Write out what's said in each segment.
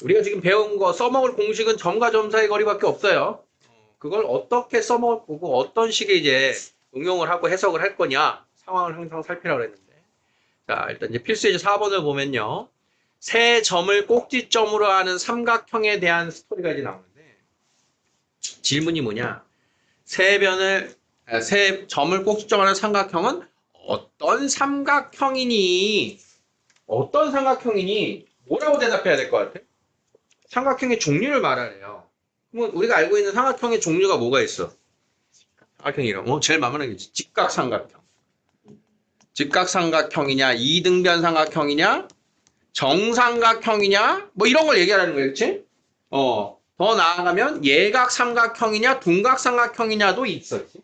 우리가 지금 배운 거 써먹을 공식은 점과 점 사이 거리밖에 없어요. 그걸 어떻게 써먹고 어떤 식의 이제 응용을 하고 해석을 할 거냐 상황을 항상 살피라고 그랬는데 자 일단 이제 필수 예제 4번을 보면요. 세 점을 꼭지점으로 하는 삼각형에 대한 스토리가 이제 나오는데 질문이 뭐냐 세 점을 꼭지점으로 하는 삼각형은 어떤 삼각형이니 뭐라고 대답해야 될 것 같아? 삼각형의 종류를 말하래요. 그러면 우리가 알고 있는 삼각형의 종류가 뭐가 있어? 삼각형 이름. 제일 만만한 게 직각삼각형. 직각삼각형이냐, 이등변 삼각형이냐, 정삼각형이냐, 뭐 이런 걸 얘기하라는 거예요, 그렇지? 더 나아가면 예각삼각형이냐, 둔각삼각형이냐도 있었지.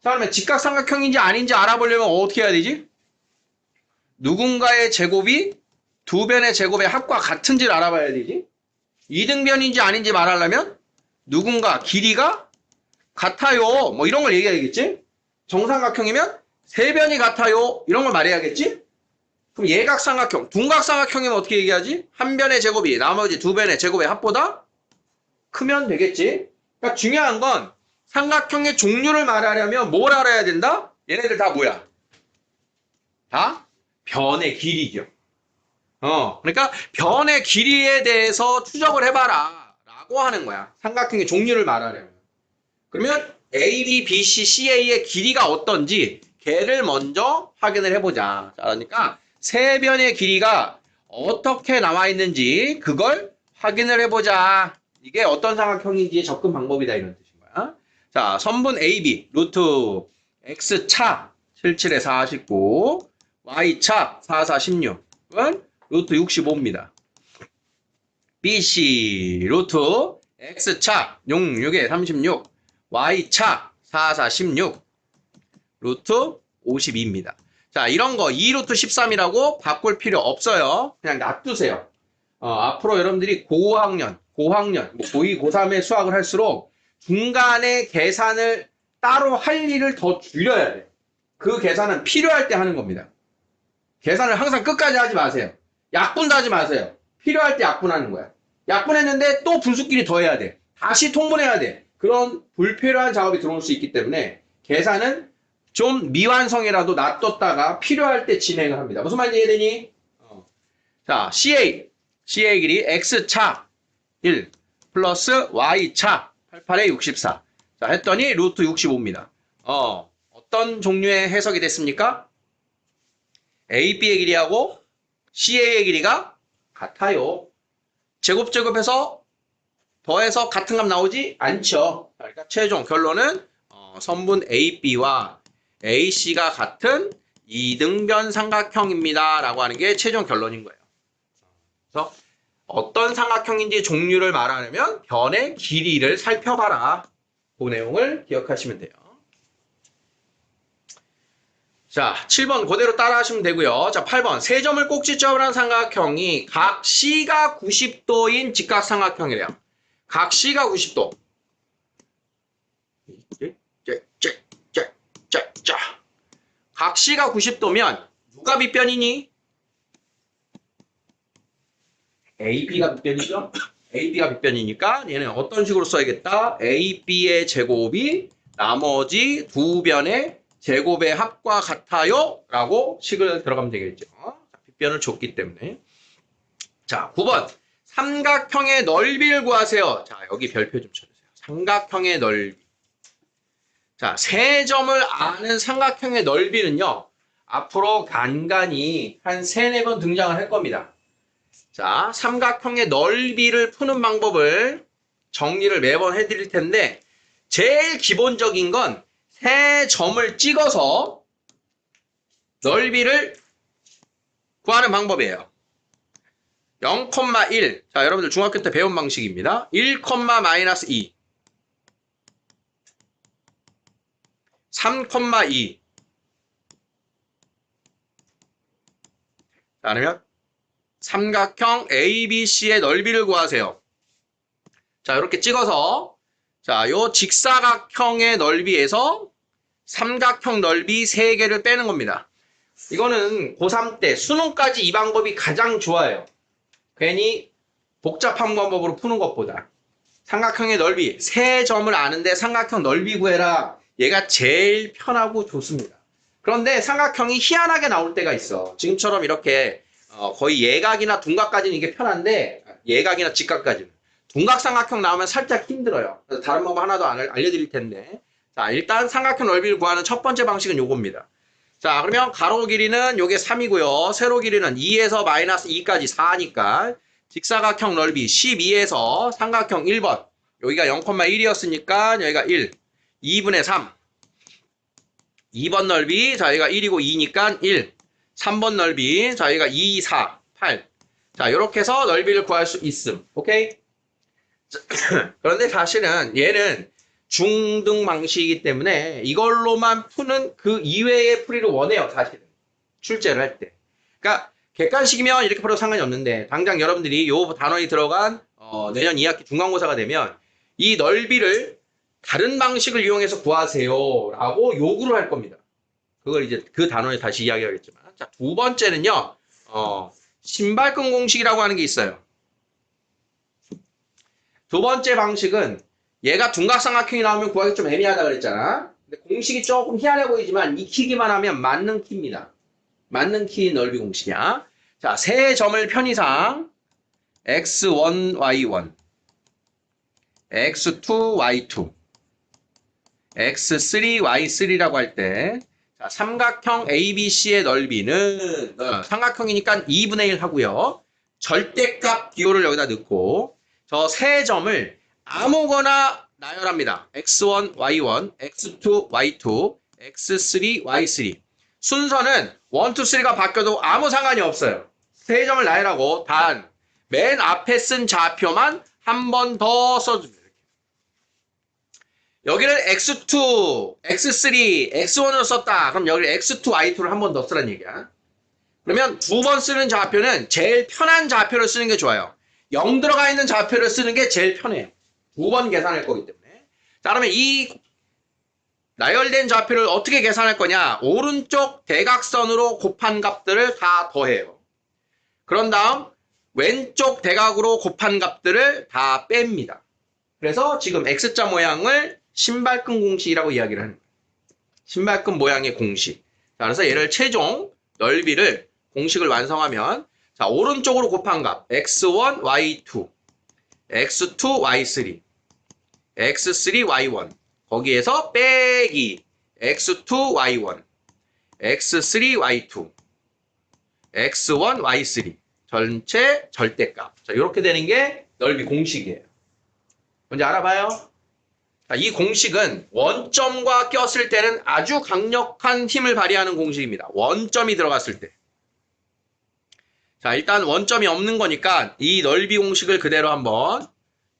자, 그러면 직각삼각형인지 아닌지 알아보려면 어떻게 해야 되지? 누군가의 제곱이 두 변의 제곱의 합과 같은지를 알아봐야 되지. 이등변인지 아닌지 말하려면 누군가 길이가 같아요. 뭐 이런 걸 얘기해야겠지. 정삼각형이면 세 변이 같아요. 이런 걸 말해야겠지. 그럼 예각삼각형, 둔각삼각형이면 어떻게 얘기하지? 한 변의 제곱이 나머지 두 변의 제곱의 합보다 크면 되겠지. 그러니까 중요한 건 삼각형의 종류를 말하려면 뭘 알아야 된다? 얘네들 다 뭐야? 다 변의 길이죠. 그러니까 변의 길이에 대해서 추적을 해봐라 라고 하는 거야. 삼각형의 종류를 말하려면. 그러면 A, B, B, C, CA의 길이가 어떤지 걔를 먼저 확인을 해보자. 자, 그러니까 세 변의 길이가 어떻게 나와 있는지 그걸 확인을 해보자. 이게 어떤 삼각형인지 접근 방법이다 이런 뜻인 거야. 자, 선분 AB 루트 X차 77에 49 Y차 44 16은 루트 65입니다. BC 루트 X차 66에 36 Y차 44 16 루트 52입니다. 자, 이런 거 2루트 13이라고 바꿀 필요 없어요. 그냥 놔두세요. 앞으로 여러분들이 고학년, 고2, 고3의 수학을 할수록 중간에 계산을 따로 할 일을 더 줄여야 돼. 그 계산은 필요할 때 하는 겁니다. 계산을 항상 끝까지 하지 마세요. 약분도 하지 마세요. 필요할 때 약분하는 거야. 약분했는데 또 분수끼리 더해야 돼. 다시 통분해야 돼. 그런 불필요한 작업이 들어올 수 있기 때문에 계산은 좀 미완성이라도 놔뒀다가 필요할 때 진행을 합니다. 무슨 말인지 이해되니? 자, CA 길이 X차 1 플러스 Y차 88에 64. 자, 했더니 루트 65입니다. 어떤 종류의 해석이 됐습니까? AB의 길이하고 CA의 길이가 같아요. 제곱해서 더해서 같은 값 나오지 않죠. 그러니까 최종 결론은 선분 AB와 AC가 같은 이등변 삼각형입니다. 라고 하는 게 최종 결론인 거예요. 그래서 어떤 삼각형인지 종류를 말하려면 변의 길이를 살펴봐라. 그 내용을 기억하시면 돼요. 자, 7번 그대로 따라 하시면 되고요. 자, 8번 세 점을 꼭지점으로 한 삼각형이 각 C가 90도인 직각삼각형이래요. 각 C가 90도. 각 C가 90도면 누가 빗변이니? AB가 빗변이죠? AB가 빗변이니까 얘는 어떤 식으로 써야겠다? AB의 제곱이 나머지 두 변의 제곱의 합과 같아요? 라고 식을 들어가면 되겠죠. 빗변을 줬기 때문에. 자, 9번. 삼각형의 넓이를 구하세요. 자, 여기 별표 좀 쳐주세요. 삼각형의 넓이. 자, 세 점을 아는 삼각형의 넓이는요. 앞으로 간간히 한 3, 4번 등장을 할 겁니다. 자, 삼각형의 넓이를 푸는 방법을 정리를 매번 해드릴 텐데 제일 기본적인 건 세 점을 찍어서 넓이를 구하는 방법이에요. 0,1. 자, 여러분들 중학교 때 배운 방식입니다. 1,-2. 3,2. 자, 그러면 삼각형 ABC의 넓이를 구하세요. 자, 이렇게 찍어서 자, 요 직사각형의 넓이에서 삼각형 넓이 3개를 빼는 겁니다. 이거는 고3 때 수능까지 이 방법이 가장 좋아요. 괜히 복잡한 방법으로 푸는 것보다 삼각형의 넓이, 세 점을 아는데 삼각형 넓이 구해라. 얘가 제일 편하고 좋습니다. 그런데 삼각형이 희한하게 나올 때가 있어. 지금처럼 이렇게 거의 예각이나 둔각까지는 이게 편한데, 예각이나 직각까지는. 둔각 삼각형 나오면 살짝 힘들어요. 그래서 다른 방법 하나 더 알려드릴 텐데. 자, 일단 삼각형 넓이를 구하는 첫 번째 방식은 요겁니다. 자, 그러면 가로 길이는 요게 3이고요. 세로 길이는 2에서 마이너스 2까지 4니까 직사각형 넓이 12에서 삼각형 1번. 여기가 0,1이었으니까 여기가 1. 2분의 3. 2번 넓이, 자, 여기가 1이고 2니까 1. 3번 넓이, 자, 여기가 2, 4, 8. 자, 이렇게 해서 넓이를 구할 수 있음. 오케이? 그런데 사실은 얘는 중등 방식이기 때문에 이걸로만 푸는 그 이외의 풀이를 원해요, 사실은. 출제를 할 때. 그러니까 객관식이면 이렇게 풀어도 상관이 없는데 당장 여러분들이 요 단원이 들어간 내년 2학기 중간고사가 되면 이 넓이를 다른 방식을 이용해서 구하세요 라고 요구를 할 겁니다. 그걸 이제 그 단원에 다시 이야기하겠지만. 자, 두 번째는요, 신발끈 공식이라고 하는 게 있어요. 두 번째 방식은 얘가 둔각삼각형이 나오면 구하기 좀 애매하다 그랬잖아. 근데 공식이 조금 희한해 보이지만 익히기만 하면 맞는 키입니다. 맞는 키 넓이 공식이야. 자, 세 점을 편의상 x1, y1, x2, y2, x3, y3라고 할 때, 자, 삼각형 ABC의 넓이는 삼각형이니까 2분의 1 하고요. 절대값 기호를 여기다 넣고 저 세 점을 아무거나 나열합니다. x1, y1, x2, y2, x3, y3. 순서는 1, 2, 3가 바뀌어도 아무 상관이 없어요. 세 점을 나열하고 단 맨 앞에 쓴 좌표만 한 번 더 써줍니다. 여기를 x2, x3, x1으로 썼다. 그럼 여기를 x2, y2를 한 번 더 쓰라는 얘기야. 그러면 두 번 쓰는 좌표는 제일 편한 좌표를 쓰는 게 좋아요. 0 들어가 있는 좌표를 쓰는 게 제일 편해요. 두 번 계산할 거기 때문에. 자, 그러면 이 나열된 좌표를 어떻게 계산할 거냐? 오른쪽 대각선으로 곱한 값들을 다 더해요. 그런 다음 왼쪽 대각으로 곱한 값들을 다 뺍니다. 그래서 지금 X자 모양을 신발끈 공식이라고 이야기를 하는 거예요. 신발끈 모양의 공식. 자, 그래서 얘를 최종 넓이를 공식을 완성하면 자, 오른쪽으로 곱한 값 x1, y2, x2, y3, x3, y1 거기에서 빼기 x2, y1, x3, y2, x1, y3 전체 절대값. 자, 이렇게 되는 게 넓이 공식이에요. 먼저 알아봐요. 자, 이 공식은 원점과 꼈을 때는 아주 강력한 힘을 발휘하는 공식입니다. 원점이 들어갔을 때. 자, 일단 원점이 없는 거니까 이 넓이 공식을 그대로 한번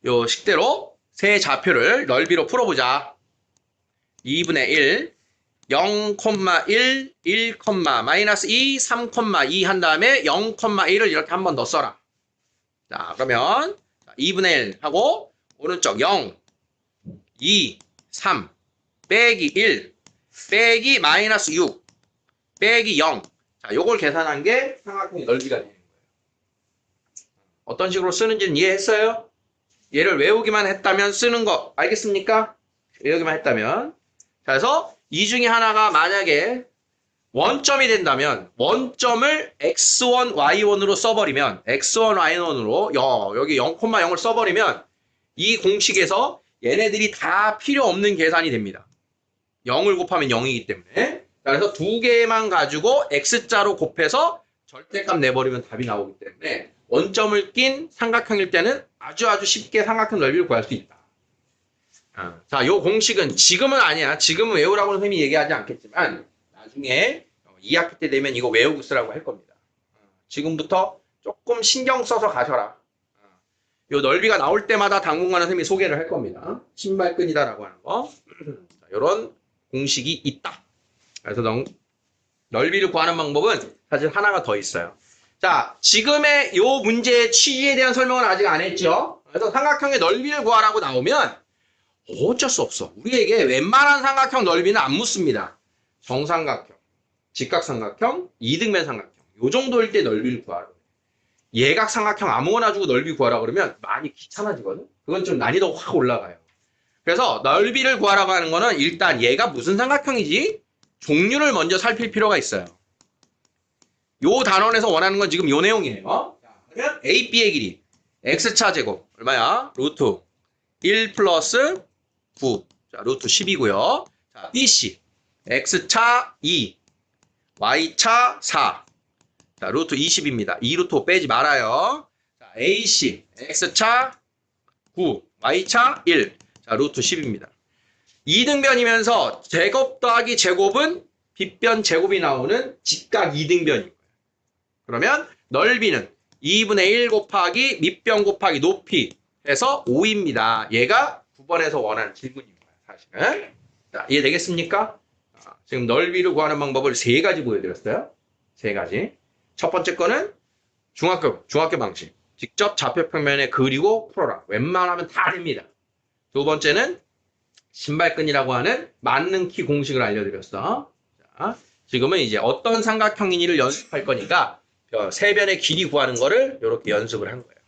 요 식대로 세 좌표를 넓이로 풀어보자. 2분의 1, 0,1, 1, 마이너스 2, 3,2 한 다음에 0,1을 이렇게 한 번 더 써라. 자, 그러면 2분의 1 하고 오른쪽 0, 2, 3, 빼기 1, 빼기 마이너스 6, 빼기 0. 자, 요걸 계산한 게 삼각형의 넓이가 되는 거예요. 어떤 식으로 쓰는지는 이해했어요? 얘를 외우기만 했다면 쓰는 거 알겠습니까? 외우기만 했다면. 자, 그래서 이 중에 하나가 만약에 원점이 된다면 원점을 x1, y1으로 써버리면 x1, y1으로 여기 0,0을 써버리면 이 공식에서 얘네들이 다 필요 없는 계산이 됩니다. 0을 곱하면 0이기 때문에. 그래서 두 개만 가지고 x자로 곱해서 절대값 내버리면 답이 나오기 때문에 원점을 낀 삼각형일 때는 아주 쉽게 삼각형 넓이를 구할 수 있다. 자, 요 공식은 지금은 아니야. 지금은 외우라고는 선생님이 얘기하지 않겠지만 나중에 2학기 때 되면 이거 외우고 쓰라고 할 겁니다. 지금부터 조금 신경 써서 가셔라. 요 넓이가 나올 때마다 당분간은 선생님이 소개를 할 겁니다. 신발끈이다라고 하는 거. 요런 공식이 있다. 그래서 넓이를 구하는 방법은 사실 하나가 더 있어요. 자, 지금의 요 문제의 취지에 대한 설명은 아직 안 했죠. 그래서 삼각형의 넓이를 구하라고 나오면 어쩔 수 없어. 우리에게 웬만한 삼각형 넓이는 안 묻습니다. 정삼각형, 직각삼각형, 이등변 삼각형. 요 정도일 때 넓이를 구하라고. 예각삼각형 아무거나 주고 넓이 구하라 그러면 많이 귀찮아지거든. 그건 좀 난이도가 확 올라가요. 그래서 넓이를 구하라고 하는 거는 일단 얘가 무슨 삼각형이지? 종류를 먼저 살필 필요가 있어요. 요 단원에서 원하는 건 지금 요 내용이에요. 자, 그러면 AB의 길이 x차 제곱 얼마야? 루트 1 플러스 9. 자, 루트 10이고요. 자, BC x차 2, y차 4. 자, 루트 20입니다. 2루트 5 빼지 말아요. 자, AC x차 9, y차 1. 자, 루트 10입니다. 2등변이면서 제곱 더하기 제곱은 빗변 제곱이 나오는 직각 2등변이고요. 그러면 넓이는 2분의 1 곱하기 밑변 곱하기 높이 해서 5입니다. 얘가 9번에서 원하는 질문입니다. 사실은. 자, 이해되겠습니까? 지금 넓이를 구하는 방법을 3가지 보여드렸어요. 3가지. 첫 번째 거는 중학교 방식. 직접 좌표평면에 그리고 풀어라. 웬만하면 다 됩니다. 두 번째는 신발끈이라고 하는 맞는 키 공식을 알려드렸어. 자, 지금은 이제 어떤 삼각형인지를 연습할 거니까 세변의 길이 구하는 거를 이렇게 연습을 한 거예요.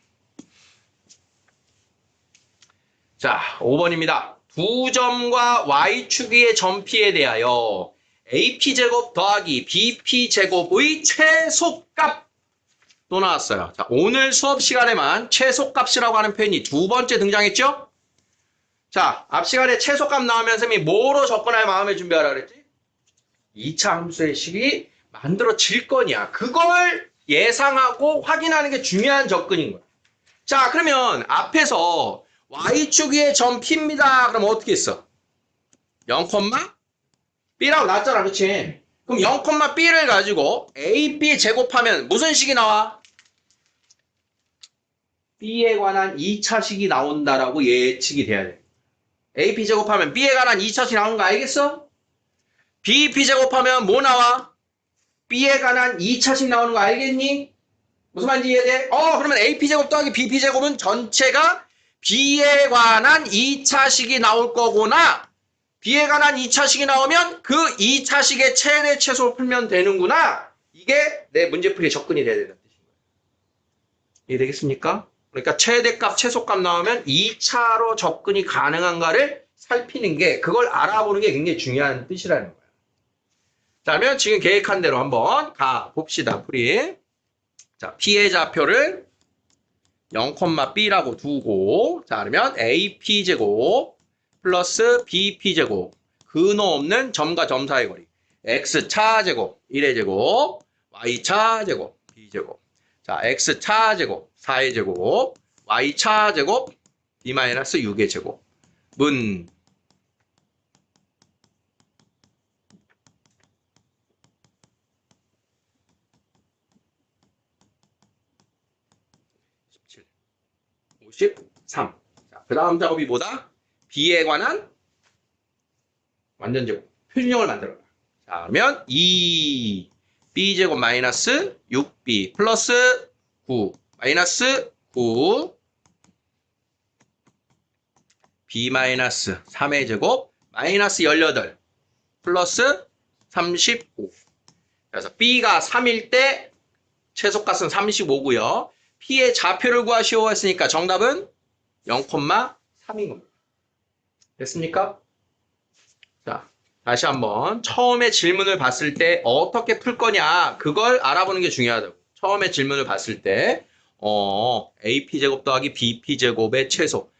자, 5번입니다. 두 점과 y축의 점피에 대하여 ap제곱 더하기 bp제곱의 최소값 또 나왔어요. 자, 오늘 수업 시간에만 최소값이라고 하는 표현이 2번째 등장했죠? 자, 앞 시간에 최소값 나오면 선생님이 뭐로 접근할 마음을 준비하라 그랬지? 2차 함수의 식이 만들어질 거냐. 그걸 예상하고 확인하는 게 중요한 접근인 거야. 자, 그러면 앞에서 y축 위의 점 P입니다. 그럼 어떻게 했어? 0,B라고 나왔잖아. 그치? 그럼 0,B를 가지고 AB 제곱하면 무슨 식이 나와? B에 관한 2차식이 나온다라고 예측이 돼야 돼. AP 제곱하면 B에 관한 2차식 나오는 거 알겠어? BP 제곱하면 뭐 나와? B에 관한 2차식 나오는 거 알겠니? 무슨 말인지 이해돼? 그러면 AP 제곱 더하기 BP 제곱은 전체가 B에 관한 2차식이 나올 거구나. B에 관한 2차식이 나오면 그 2차식의 최대 최소를 풀면 되는구나. 이게 내 문제풀이의 접근이 돼야 된다는 뜻인 거예요. 이해되겠습니까? 그러니까 최대값, 최소값 나오면 2차로 접근이 가능한가를 살피는 게, 그걸 알아보는 게 굉장히 중요한 뜻이라는 거예요. 자, 그러면 지금 계획한 대로 한번 가봅시다. 풀이. 자, P의 좌표를 0,B라고 두고, 자, 그러면 AP제곱 플러스 BP제곱, 근호 없는 점과 점 사이의 거리. X차 제곱, 1의 제곱, Y차 제곱, B제곱. 자, X차 제곱, 4의 제곱, Y차 제곱, B-6의 제곱. 문. (17) 53. 자, 그 다음 작업이 뭐다? B에 관한 완전 제곱. 표준형을 만들어라. 자, 그러면 2B제곱 마이너스 6B 플러스 9 마이너스 9 B-3의 제곱 마이너스 18 플러스 35. 그래서 B가 3일 때 최소값은 35고요. P의 좌표를 구하시오 했으니까 정답은 0,3인 겁니다. 됐습니까? 자, 다시 한번 처음에 질문을 봤을 때 어떻게 풀 거냐, 그걸 알아보는 게 중요하다고. 처음에 질문을 봤을 때 AP제곱 더하기 BP제곱의 최소,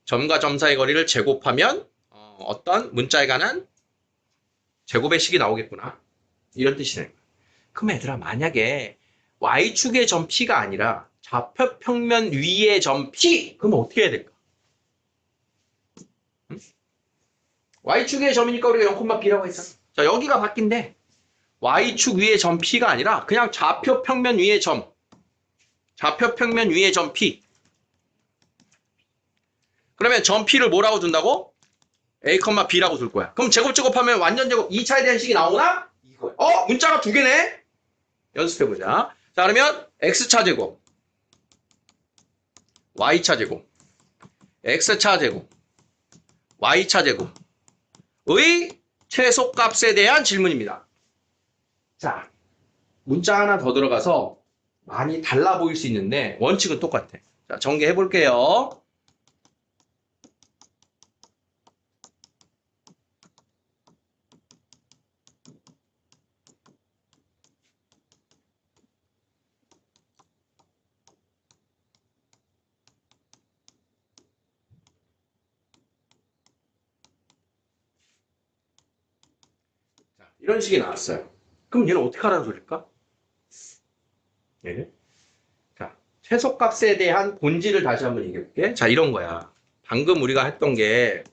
점과 점 사이 거리를 제곱하면 어떤 문자에 관한 제곱의 식이 나오겠구나, 이런 뜻이 되는 거야. 그럼 얘들아, 만약에 Y축의 점 P가 아니라 좌표평면 위의 점 P, 그럼 어떻게 해야 될까? Y축의 점이니까 우리가 0,B라고 했잖아. 자, 여기가 바뀐대. Y축 위의 점 P가 아니라 그냥 좌표평면 위의 점. 좌표평면 위의 점 P. 그러면 점 P를 뭐라고 둔다고? A, B라고 둘 거야. 그럼 제곱하면 완전 제곱 2차에 대한 식이 나오나? 이거야. 문자가 2개네? 연습해보자. 자, 그러면 X차 제곱, Y차 제곱, X차 제곱, Y차 제곱 의 최소값에 대한 질문입니다. 자, 문자 하나 더 들어가서 많이 달라 보일 수 있는데 원칙은 똑같아. 자, 전개해 볼게요. 자, 이런 식이 나왔어요. 그럼 얘는 어떻게 하라는 소릴까? 예. 자, 최소값에 대한 본질을 다시 한번 얘기해 볼게. 자, 이런 거야. 방금 우리가 했던 게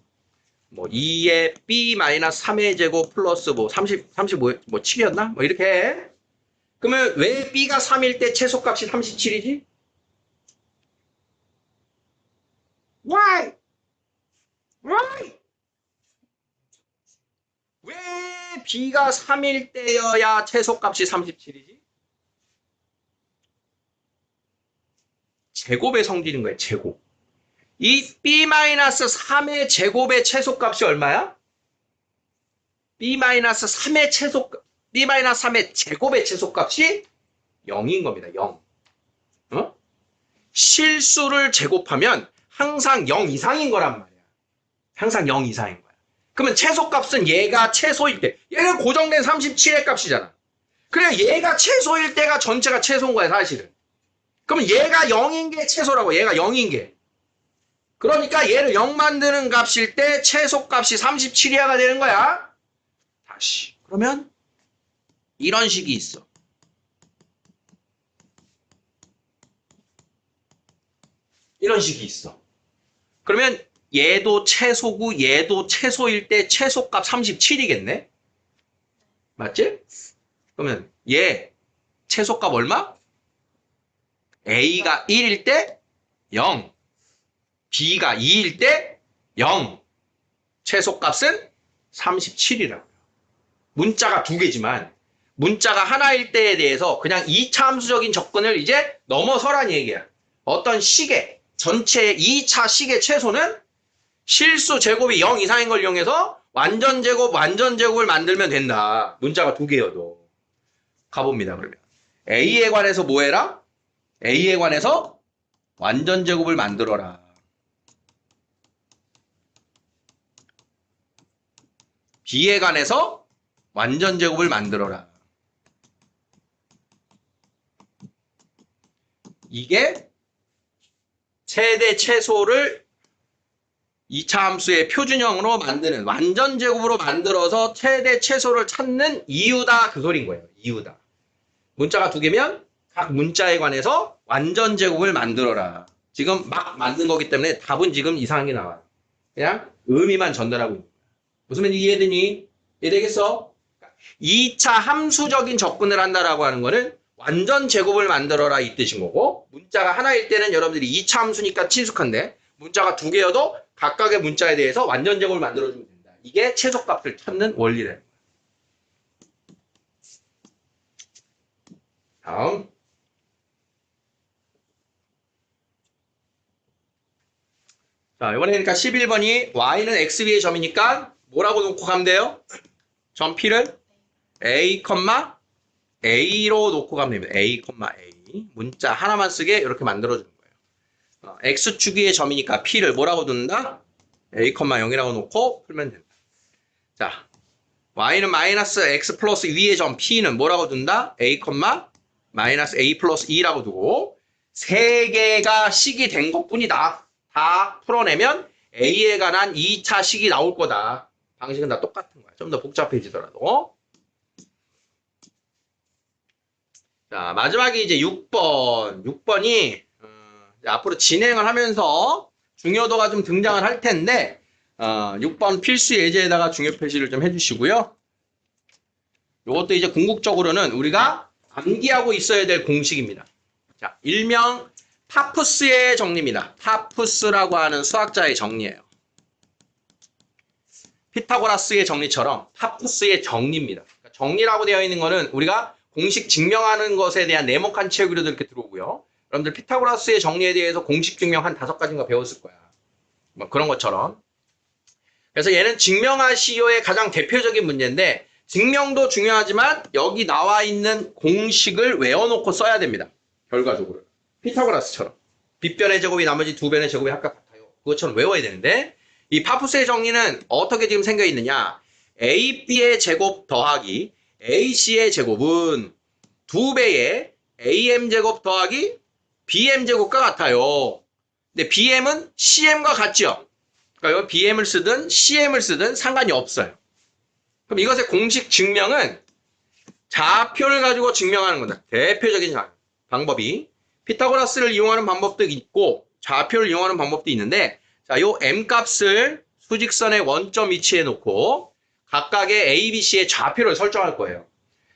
뭐 2의 b-3의 제곱 플러스 뭐 35, 뭐 7이었나? 뭐 이렇게 해. 그러면 왜 b가 3일 때 최소값이 37이지? Why? Why? 왜 b가 3일 때여야 최소값이 37이지? 제곱의 성질인 거예요. 제곱. 이 b-3의 제곱의 최소값이 얼마야? b-3의 b-3의 제곱의 최소값이 0인 겁니다. 0. 어? 실수를 제곱하면 항상 0 이상인 거란 말이야. 항상 0 이상인 거야. 그러면 최소값은 얘가 최소일 때, 얘는 고정된 37의 값이잖아. 그래, 얘가 최소일 때가 전체가 최소인 거야, 사실은. 그러면 얘가 0인 게 최소라고, 얘가 0인 게. 그러니까 얘를 0 만드는 값일 때 최소값이 37이야가 되는 거야. 다시. 그러면 이런 식이 있어. 이런 식이 있어. 그러면 얘도 최소고 얘도 최소일 때 최소값 37이겠네? 맞지? 그러면 얘 최소값 얼마? A가 1일 때 0. B가 2일 때 0. 최소값은 37이라고요. 문자가 두 개지만 문자가 하나일 때에 대해서 그냥 2차 함수적인 접근을 이제 넘어서란 얘기야. 어떤 식의 전체 2차 식의 최소는 실수 제곱이 0 이상인 걸 이용해서 완전 제곱을 만들면 된다. 문자가 두 개여도. 가봅니다, 그러면. A에 관해서 뭐 해라? A에 관해서 완전 제곱을 만들어라. B에 관해서 완전 제곱을 만들어라. 이게 최대 최소를 2차 함수의 표준형으로 만드는 완전 제곱으로 만들어서 최대 최소를 찾는 이유다. 그 소린 거예요. 이유다. 문자가 두 개면 각 문자에 관해서 완전 제곱을 만들어라. 지금 막 만든 거기 때문에 답은 지금 이상한 게 나와요. 그냥 의미만 전달하고 있는 거야. 무슨 말인지 이해되니? 이해되겠어? 2차 함수적인 접근을 한다라고 하는 거는 완전 제곱을 만들어라 이 뜻인 거고, 문자가 하나일 때는 여러분들이 2차 함수니까 친숙한데 문자가 두 개여도 각각의 문자에 대해서 완전 제곱을 만들어주면 된다. 이게 최소값을 찾는 원리래요. 다음. 자, 이번에 그러니까 11번이 y는 x 위의 점이니까 뭐라고 놓고 가면 돼요? 점 P를 a, a로 놓고 가면 됩니다. a, a. 문자 하나만 쓰게 이렇게 만들어주는 거예요. x축 위의 점이니까 P를 뭐라고 둔다? a, 0이라고 놓고 풀면 된다. 자, y는 마이너스 x 플러스 위의 점 P는 뭐라고 둔다? a, 마이너스 a 플러스 2라고 두고 세 개가 식이 된 것뿐이다. 다 풀어내면 a에 관한 2차 식이 나올 거다. 방식은 다 똑같은 거야. 좀 더 복잡해지더라도. 자, 마지막에 이제 6번. 6번이 앞으로 진행을 하면서 중요도가 좀 등장을 할 텐데 6번 필수 예제에다가 중요 표시를 좀 해주시고요. 이것도 이제 궁극적으로는 우리가 암기하고 있어야 될 공식입니다. 자, 일명 파푸스의 정리입니다. 파푸스라고 하는 수학자의 정리예요. 피타고라스의 정리처럼 파푸스의 정리입니다. 그러니까 정리라고 되어 있는 거는 우리가 공식 증명하는 것에 대한 네모칸 채우기로도 이렇게 들어오고요. 여러분들 피타고라스의 정리에 대해서 공식 증명 한 5가지인가 배웠을 거야. 뭐 그런 것처럼. 그래서 얘는 증명하시오의 가장 대표적인 문제인데 증명도 중요하지만 여기 나와 있는 공식을 외워놓고 써야 됩니다. 결과적으로. 피타고라스처럼. 빗변의 제곱이 나머지 두 변의 제곱이 각각 같아요. 그것처럼 외워야 되는데 이 파푸스의 정리는 어떻게 지금 생겨 있느냐. AB의 제곱 더하기 AC의 제곱은 2배의 AM제곱 더하기 BM제곱과 같아요. 근데 BM은 CM과 같죠? 그러니까 BM을 쓰든 CM을 쓰든 상관이 없어요. 그럼 이것의 공식 증명은 좌표를 가지고 증명하는 거다. 대표적인 방법이 피타고라스를 이용하는 방법도 있고 좌표를 이용하는 방법도 있는데 자, 요 M값을 수직선의 원점 위치에 놓고 각각의 A, B, C의 좌표를 설정할 거예요.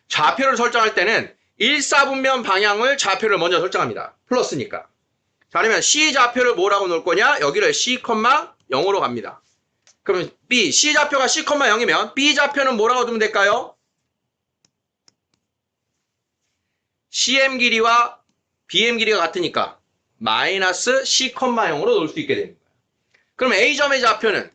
좌표를 설정할 때는 1사분면 방향을 좌표를 먼저 설정합니다. 플러스니까. 자, 그러면 C 좌표를 뭐라고 놓을 거냐? 여기를 C, 0으로 갑니다. 그러면 B, C 좌표가 C, 0이면 B 좌표는 뭐라고 두면 될까요? CM 길이와 BM 길이가 같으니까 마이너스 C, 0으로 놓을 수 있게 됩니다. 그럼 A점의 좌표는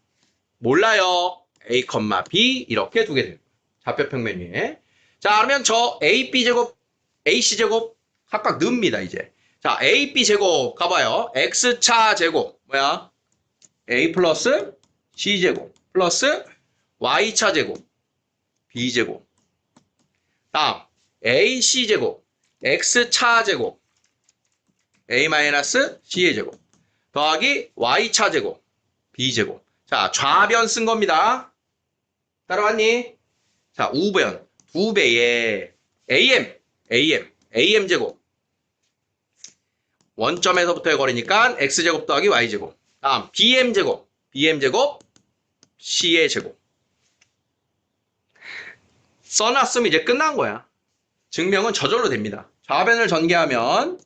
몰라요. A, B 이렇게 두게 됩니다. 좌표 평면 위에. 자, 그러면 저 AB제곱, AC제곱 각각 넣습니다, 이제. 자, AB제곱 가봐요. X차 제곱, 뭐야? A 플러스 C제곱 플러스 Y차 제곱, B제곱. 다음, AC제곱, X차 제곱, A 마이너스 C의 제곱. 더하기 Y차 제곱, B제곱. 자, 좌변 쓴 겁니다. 따라왔니? 자, 우변. 2배의 AM 원점에서부터의 거리니까 X제곱 더하기 Y제곱. 다음, BM제곱, C의 제곱. 써놨으면 이제 끝난 거야. 증명은 저절로 됩니다. 좌변을 전개하면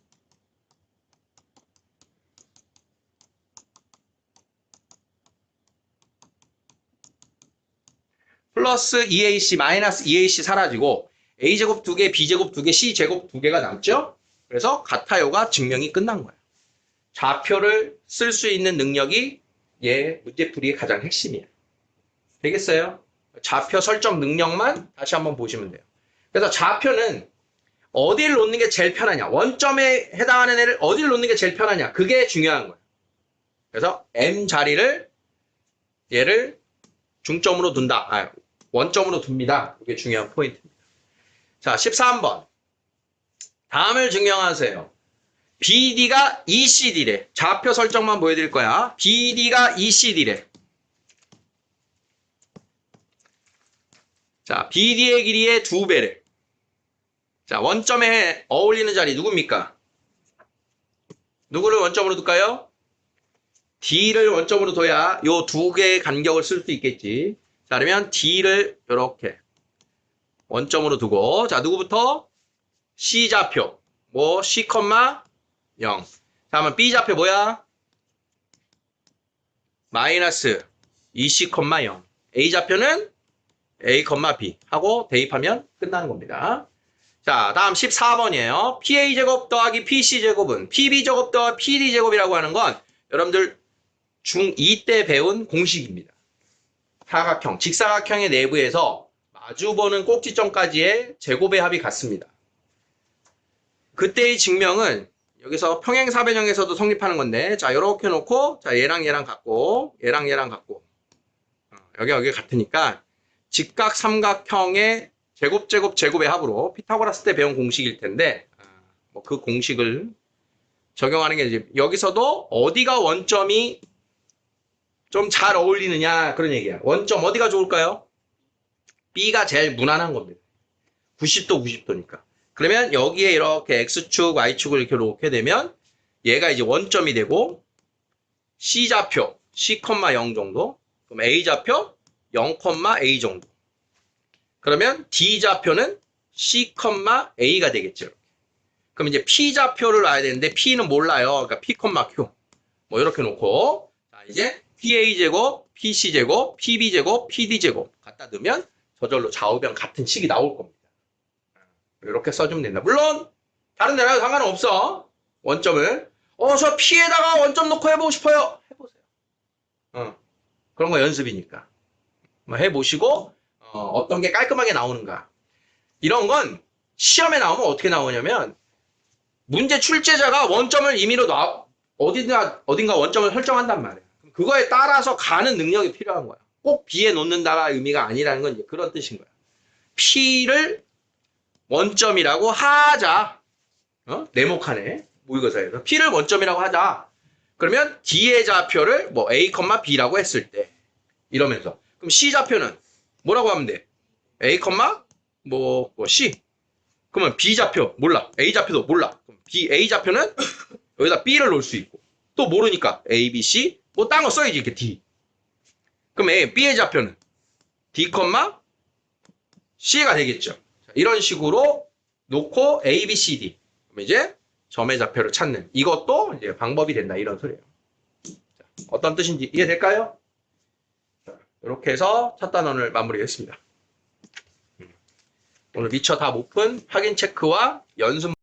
플러스 2AC 마이너스 2AC 사라지고 A제곱 2개, B제곱 2개, C제곱 2개가 남죠? 그래서 같아요가 증명이 끝난 거야. 좌표를 쓸 수 있는 능력이 얘 문제풀이의 가장 핵심이야. 되겠어요? 좌표 설정 능력만 다시 한번 보시면 돼요. 그래서 좌표는 어디를 놓는 게 제일 편하냐, 원점에 해당하는 애를 어디를 놓는 게 제일 편하냐, 그게 중요한 거야. 그래서 M 자리를 얘를 중점으로 둔다. 원점으로 둡니다. 이게 중요한 포인트입니다. 자, 13번. 다음을 증명하세요. BD가 ECD래. 좌표 설정만 보여드릴 거야. BD가 ECD래. 자, BD의 길이의 2배래. 자, 원점에 어울리는 자리 누굽니까? 누구를 원점으로 둘까요? D를 원점으로 둬야 요 두 개의 간격을 쓸 수 있겠지. 자, 그러면 D를 이렇게 원점으로 두고, 자, 누구부터? C 좌표. 뭐, C, 0. 자, 그러면 B 좌표 뭐야? 마이너스 2C, 0. A 좌표는 A, B 하고 대입하면 끝나는 겁니다. 자, 다음 14번이에요. PA제곱 더하기 PC제곱은 PB제곱 더하기 PD제곱이라고 하는 건 여러분들 중2 때 배운 공식입니다. 사각형, 직사각형의 내부에서 마주보는 꼭지점까지의 제곱의 합이 같습니다. 그때의 증명은 여기서 평행사변형에서도 성립하는 건데, 자, 이렇게 놓고, 자, 얘랑 얘랑 같고, 얘랑 얘랑 같고, 여기 같으니까 직각삼각형의 제곱의 합으로 피타고라스 때 배운 공식일 텐데, 뭐 그 공식을 적용하는 게 이제 여기서도 어디가 원점이 좀 잘 어울리느냐 그런 얘기야. 원점 어디가 좋을까요? B가 제일 무난한 겁니다. 90도 90도니까. 그러면 여기에 이렇게 X축, Y축을 이렇게 놓게 되면 얘가 이제 원점이 되고 C좌표 C, 0 정도. 그럼 A좌표 0, A 정도. 그러면 D좌표는 C, A가 되겠죠. 그럼 이제 P좌표를 놔야 되는데 P는 몰라요. 그러니까 P, Q. 뭐 이렇게 놓고 자, 이제 PA제곱, PC제곱, PB제곱, PD제곱 갖다 넣으면 저절로 좌우변 같은 식이 나올 겁니다. 이렇게 써주면 된다. 물론 다른 데랑 상관은 없어. 원점을. 저 P에다가 원점 놓고 해보고 싶어요. 해보세요. 그런 거 연습이니까. 해보시고 어떤 게 깔끔하게 나오는가. 이런 건 시험에 나오면 어떻게 나오냐면 문제 출제자가 원점을 임의로 어딘가 원점을 설정한단 말이야. 그거에 따라서 가는 능력이 필요한 거야. 꼭 B에 놓는다가 의미가 아니라는 건 이제 그런 뜻인 거야. P를 원점이라고 하자. 네모칸에 모의고사에서 P를 원점이라고 하자. 그러면 D의 좌표를 뭐 A, B라고 했을 때 이러면서 그럼 C 좌표는 뭐라고 하면 돼? A, 뭐 C. 그러면 B 좌표 몰라. A 좌표도 몰라. 그럼 A 좌표는 여기다 B를 놓을 수 있고 또 모르니까 A, B, C 뭐 딴 거 써야지 이렇게 D. 그럼 B의 좌표는 D, C가 되겠죠. 자, 이런 식으로 놓고 A, B, C, D. 그럼 이제 점의 좌표를 찾는 이것도 이제 방법이 된다 이런 소리예요. 자, 어떤 뜻인지 이해될까요? 자, 이렇게 해서 첫 단원을 마무리했습니다. 오늘 미처 다 못 푼 확인 체크와 연습